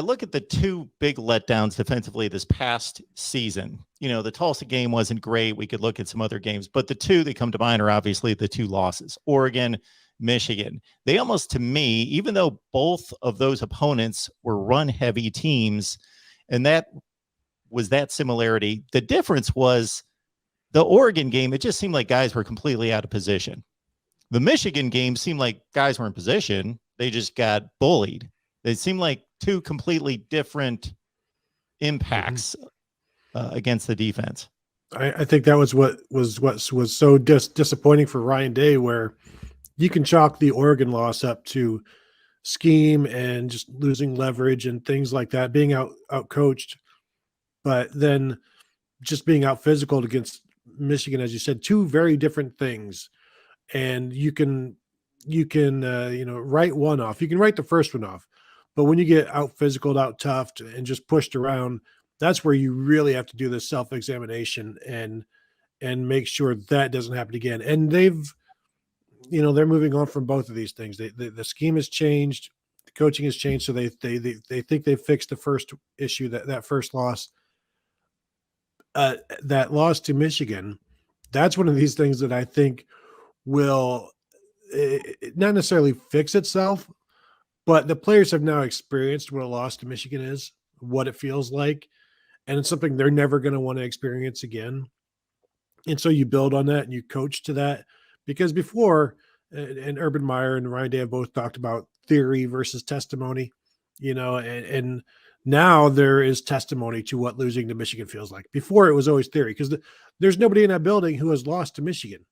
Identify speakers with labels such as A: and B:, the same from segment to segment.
A: look at the two big letdowns defensively this past season, the Tulsa game wasn't great. We could look at some other games, but the two that come to mind are obviously the two losses, Oregon, Michigan. They almost, to me, even though both of those opponents were run heavy teams, and that was that similarity, the difference was the Oregon game, it just seemed like guys were completely out of position. The Michigan game seemed like guys were in position. They just got bullied. They seemed like two completely different impacts against the defense.
B: I think that was what was so disappointing for Ryan Day, where you can chalk the Oregon loss up to scheme and just losing leverage and things like that, being out coached, but then just being out physical against Michigan, as you said, two very different things. And you can write one off. You can write the first one off, but when you get out physicaled, out toughed, and just pushed around, that's where you really have to do this self-examination and make sure that doesn't happen again. And they're moving on from both of these things. The scheme has changed, the coaching has changed, so they think they've fixed the first issue, that first loss. That loss to Michigan, that's one of these things that I think will not necessarily fix itself, but the players have now experienced what a loss to Michigan is, what it feels like, and it's something they're never going to want to experience again. And so you build on that and you coach to that, because before, and Urban Meyer and Ryan Day have both talked about theory versus testimony, and now there is testimony to what losing to Michigan feels like. Before, it was always theory, because there's nobody in that building who has lost to Michigan.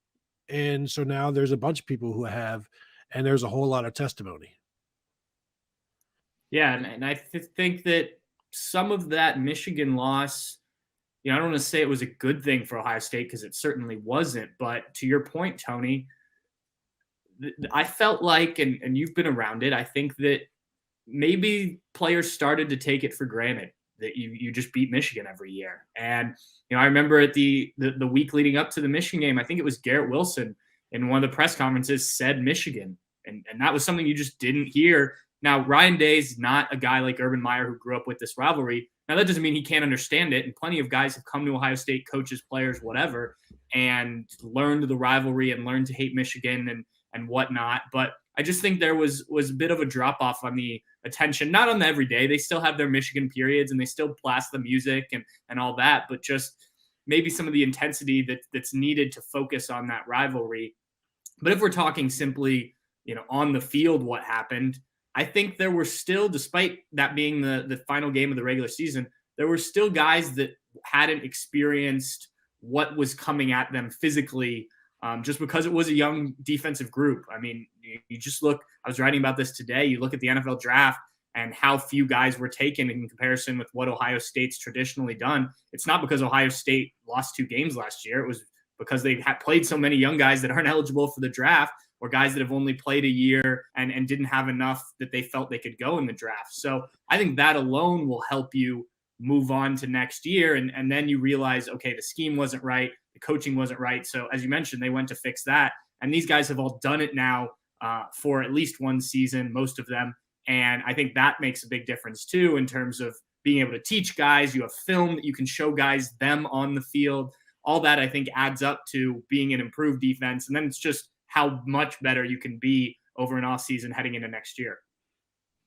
B: And so now there's a bunch of people who have, and there's a whole lot of testimony.
C: Yeah, and I think that some of that Michigan loss, I don't want to say it was a good thing for Ohio State, because it certainly wasn't. But to your point, Tony, I felt like, and you've been around it, I think that maybe players started to take it for granted that you just beat Michigan every year. And, I remember at the week leading up to the Michigan game, I think it was Garrett Wilson in one of the press conferences said Michigan. And that was something you just didn't hear. Now, Ryan Day's not a guy like Urban Meyer who grew up with this rivalry. Now, that doesn't mean he can't understand it. And plenty of guys have come to Ohio State, coaches, players, whatever, and learned the rivalry and learned to hate Michigan and whatnot. But I just think there was a bit of a drop-off on the attention, not on the everyday. They still have their Michigan periods, and they still blast the music and all that, but just maybe some of the intensity that's needed to focus on that rivalry. But if we're talking simply, on the field, what happened, I think there were still, despite that being the final game of the regular season, there were still guys that hadn't experienced what was coming at them physically, just because it was a young defensive group. I mean, you just look, I was writing about this today, you look at the NFL draft and how few guys were taken in comparison with what Ohio State's traditionally done. It's not because Ohio State lost 2 games last year. It was because they had played so many young guys that aren't eligible for the draft, or guys that have only played a year and didn't have enough that they felt they could go in the draft. So I think that alone will help you move on to next year. And then you realize, okay, the scheme wasn't right. The coaching wasn't right. So as you mentioned, they went to fix that. And these guys have all done it now for at least one season, most of them. And I think that makes a big difference too, in terms of being able to teach guys. You have film that you can show guys them on the field. All that, I think, adds up to being an improved defense. And then it's just how much better you can be over an off season heading into next year.